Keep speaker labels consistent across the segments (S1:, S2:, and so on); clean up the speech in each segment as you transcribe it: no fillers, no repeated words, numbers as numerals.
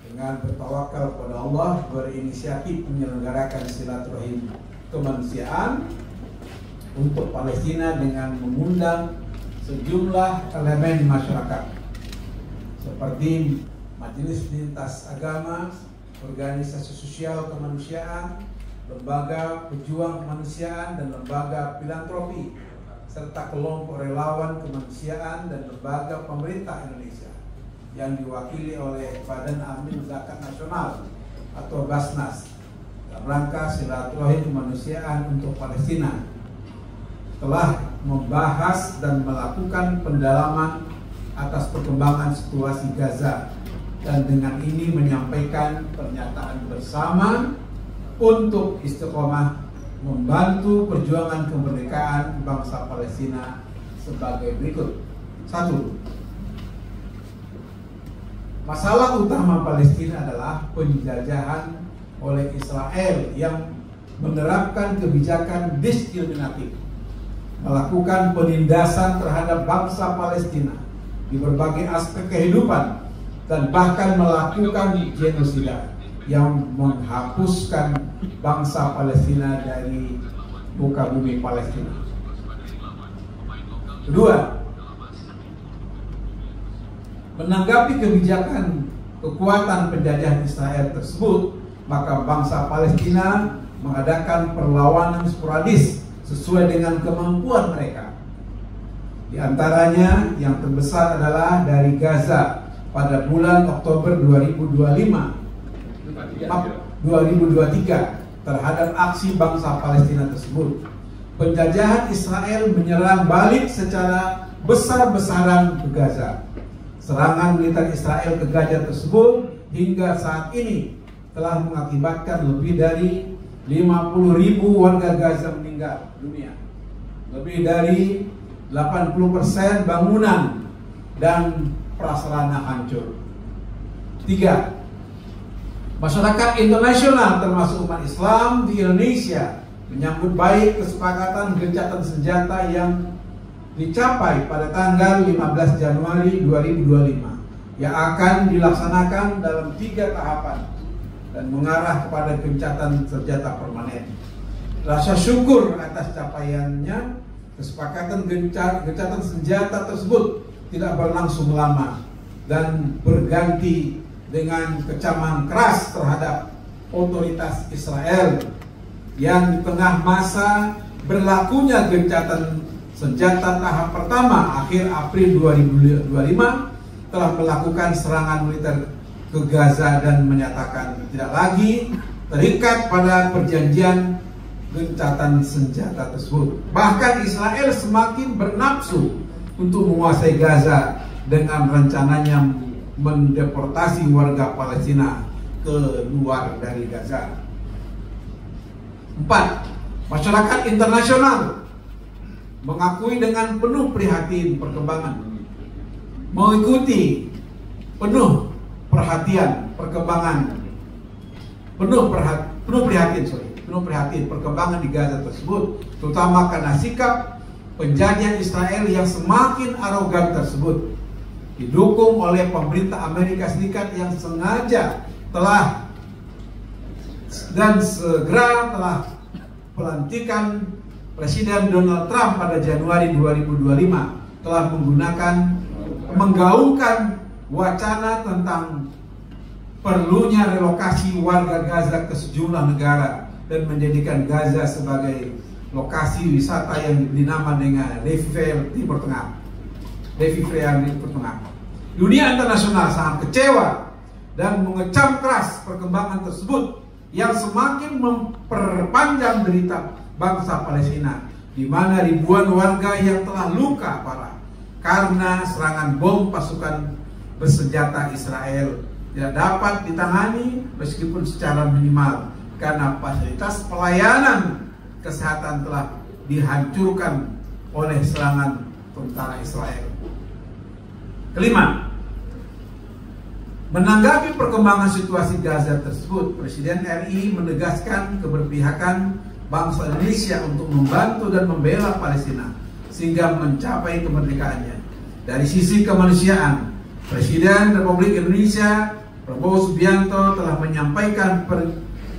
S1: dengan bertawakal kepada Allah, berinisiatif menyelenggarakan silaturahim kemanusiaan untuk Palestina dengan mengundang sejumlah elemen masyarakat seperti majelis lintas agama, organisasi sosial kemanusiaan, lembaga pejuang kemanusiaan dan lembaga filantropi, serta kelompok relawan kemanusiaan dan lembaga pemerintah Indonesia yang diwakili oleh Badan Amin Zakat Nasional atau Basnas dalam rangka silaturahim kemanusiaan untuk Palestina telah membahas dan melakukan pendalaman atas perkembangan situasi Gaza dan dengan ini menyampaikan pernyataan bersama untuk istiqomah membantu perjuangan kemerdekaan bangsa Palestina sebagai berikut. 1. Masalah utama Palestina adalah penjajahan oleh Israel yang menerapkan kebijakan diskriminatif, melakukan penindasan terhadap bangsa Palestina di berbagai aspek kehidupan dan bahkan melakukan genosida yang menghapuskan bangsa Palestina dari muka bumi Palestina. Kedua, menanggapi kebijakan kekuatan penjajahan Israel tersebut, maka bangsa Palestina mengadakan perlawanan sporadis sesuai dengan kemampuan mereka. Di antaranya yang terbesar adalah dari Gaza pada bulan Oktober 2023 terhadap aksi bangsa Palestina tersebut. Penjajahan Israel menyerang balik secara besar-besaran ke Gaza. Serangan militer Israel ke Gaza tersebut hingga saat ini telah mengakibatkan lebih dari 50.000 warga Gaza meninggal dunia. Lebih dari 80% bangunan dan prasarana hancur. 3. Masyarakat internasional termasuk umat Islam di Indonesia menyambut baik kesepakatan gencatan senjata yang dicapai pada tanggal 15 Januari 2025 yang akan dilaksanakan dalam 3 tahapan dan mengarah kepada gencatan senjata permanen. Rasa syukur atas capaiannya, kesepakatan gencatan senjata tersebut tidak berlangsung lama dan berganti dengan kecaman keras terhadap otoritas Israel yang di tengah masa berlakunya gencatan senjata tahap pertama akhir April 2025 telah melakukan serangan militer ke Gaza dan menyatakan tidak lagi terikat pada perjanjian gencatan senjata tersebut. Bahkan Israel semakin bernafsu untuk menguasai Gaza dengan rencananya mendeportasi warga Palestina ke luar dari Gaza. 4. Masyarakat internasional mengakui dengan penuh prihatin perkembangan, mengikuti penuh perhatian perkembangan, penuh prihatin perkembangan di Gaza tersebut, terutama karena sikap penjajahan Israel yang semakin arogan tersebut, didukung oleh pemerintah Amerika Serikat yang sengaja telah dan segera telah pelantikan Presiden Donald Trump pada Januari 2025 telah menggaungkan wacana tentang perlunya relokasi warga Gaza ke sejumlah negara dan menjadikan Gaza sebagai lokasi wisata yang diberi nama dengan Revival Timur Tengah. Dunia internasional sangat kecewa dan mengecam keras perkembangan tersebut yang semakin memperpanjang derita bangsa Palestina, di mana ribuan warga yang telah luka parah karena serangan bom pasukan bersenjata Israel tidak dapat ditangani meskipun secara minimal karena fasilitas pelayanan kesehatan telah dihancurkan oleh serangan tentara Israel. Kelima, menanggapi perkembangan situasi Gaza tersebut, Presiden RI menegaskan keberpihakan bangsa Indonesia untuk membantu dan membela Palestina sehingga mencapai kemerdekaannya. Dari sisi kemanusiaan, Presiden Republik Indonesia Prabowo Subianto telah menyampaikan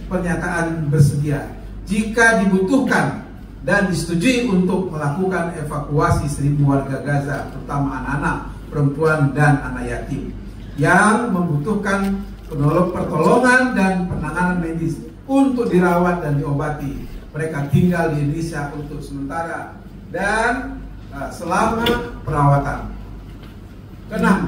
S1: pernyataan bersedia jika dibutuhkan dan disetujui untuk melakukan evakuasi 1.000 warga Gaza, terutama anak-anak, perempuan, dan anak yatim yang membutuhkan pertolongan dan penanganan medis untuk dirawat dan diobati. Mereka tinggal di Indonesia untuk sementara dan selama perawatan. Keenam,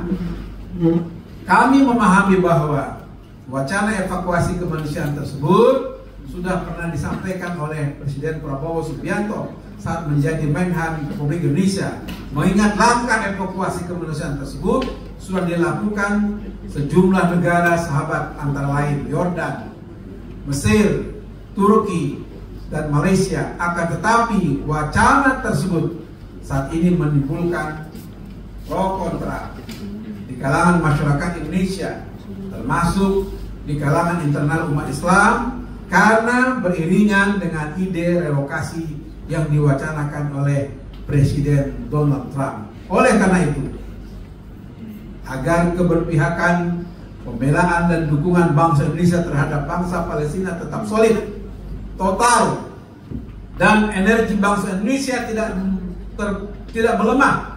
S1: kami memahami bahwa wacana evakuasi kemanusiaan tersebut sudah pernah disampaikan oleh Presiden Prabowo Subianto saat menjadi Menhan Republik Indonesia. Mengingat langkah evakuasi kemanusiaan tersebut sudah dilakukan sejumlah negara sahabat antara lain Yordan, Mesir, Turki, dan Malaysia. Akan tetapi wacana tersebut saat ini menimbulkan pro kontra di kalangan masyarakat Indonesia, termasuk di kalangan internal umat Islam, karena beriringan dengan ide relokasi yang diwacanakan oleh Presiden Donald Trump. Oleh karena itu, agar keberpihakan, pembelaan dan dukungan bangsa Indonesia terhadap bangsa Palestina tetap solid, total, dan energi bangsa Indonesia tidak melemah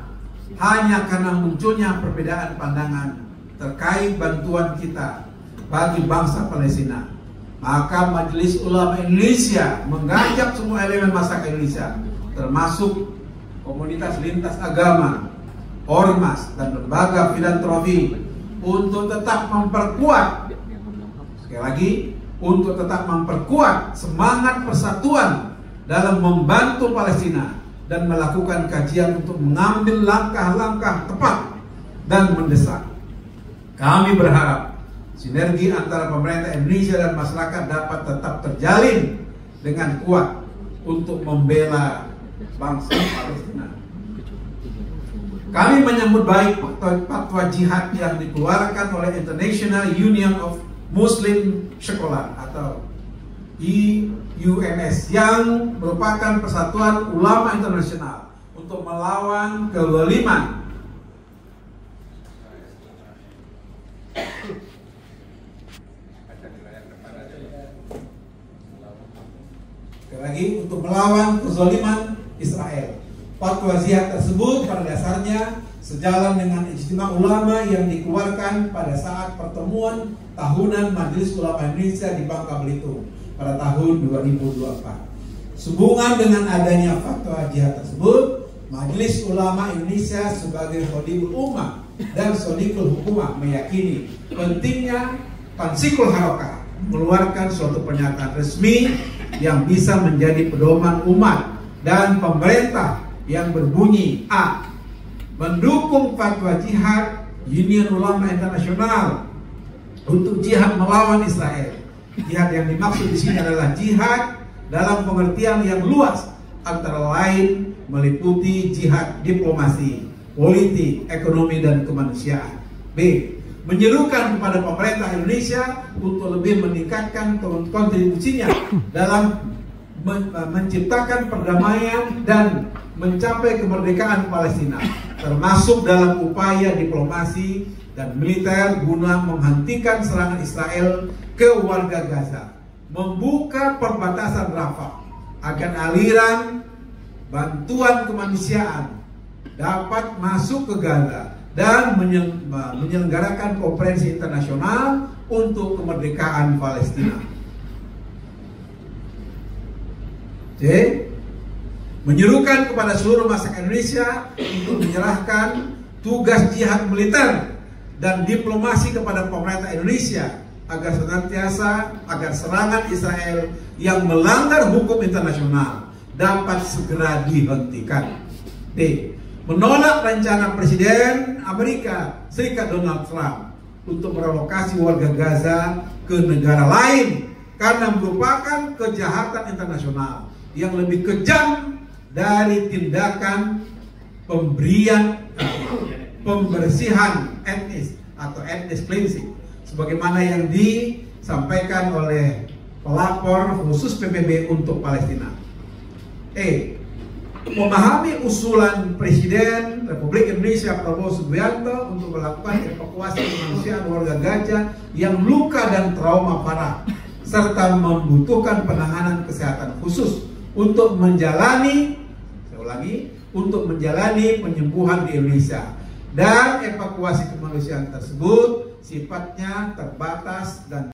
S1: hanya karena munculnya perbedaan pandangan terkait bantuan kita bagi bangsa Palestina, maka Majelis Ulama Indonesia mengajak semua elemen masyarakat Indonesia, termasuk komunitas lintas agama, ormas, dan lembaga filantropi, untuk tetap memperkuat, sekali lagi, untuk tetap memperkuat semangat persatuan dalam membantu Palestina dan melakukan kajian untuk mengambil langkah-langkah tepat dan mendesak. Kami berharap sinergi antara pemerintah Indonesia dan masyarakat dapat tetap terjalin dengan kuat untuk membela bangsa Palestina. Kami menyambut baik fatwa jihad yang dikeluarkan oleh International Union of Muslim Scholar atau IUMS yang merupakan persatuan ulama internasional untuk melawan kezaliman kezaliman Israel. Fatwa jihad tersebut pada dasarnya sejalan dengan ijtima ulama yang dikeluarkan pada saat pertemuan tahunan Majelis Ulama Indonesia di Bangka Belitung pada tahun 2024. Sehubungan dengan adanya fatwa jihad tersebut, Majelis Ulama Indonesia sebagai Khodibul Ummah dan Shodiqul Hukumah meyakini pentingnya Tansikul Harokah mengeluarkan suatu pernyataan resmi yang bisa menjadi pedoman umat dan pemerintah yang berbunyi: A. Mendukung fatwa jihad Union Ulama Internasional untuk jihad melawan Israel. Jihad yang dimaksud di sini adalah jihad dalam pengertian yang luas, antara lain meliputi jihad diplomasi, politik, ekonomi, dan kemanusiaan. B. Menyerukan kepada pemerintah Indonesia untuk lebih meningkatkan kontribusinya dalam menciptakan perdamaian dan mencapai kemerdekaan Palestina, termasuk dalam upaya diplomasi dan militer guna menghentikan serangan Israel ke warga Gaza, membuka perbatasan Rafah agar aliran bantuan kemanusiaan dapat masuk ke Gaza, dan menyelenggarakan konferensi internasional untuk kemerdekaan Palestina. C. Menyerukan kepada seluruh masyarakat Indonesia untuk menyerahkan tugas jihad militer dan diplomasi kepada pemerintah Indonesia agar serangan Israel yang melanggar hukum internasional dapat segera dihentikan. D. Menolak rencana Presiden Amerika Serikat Donald Trump untuk merelokasi warga Gaza ke negara lain karena merupakan kejahatan internasional yang lebih kejam dari tindakan pembersihan etnis atau ethnic cleansing, sebagaimana yang disampaikan oleh pelapor khusus PBB untuk Palestina. E. memahami usulan Presiden Republik Indonesia Prabowo Subianto untuk melakukan evakuasi kemanusiaan warga Gaza yang luka dan trauma parah, serta membutuhkan penanganan kesehatan khusus untuk menjalani, saya ulangi, untuk menjalani penyembuhan di Indonesia. Dan evakuasi kemanusiaan tersebut sifatnya terbatas dan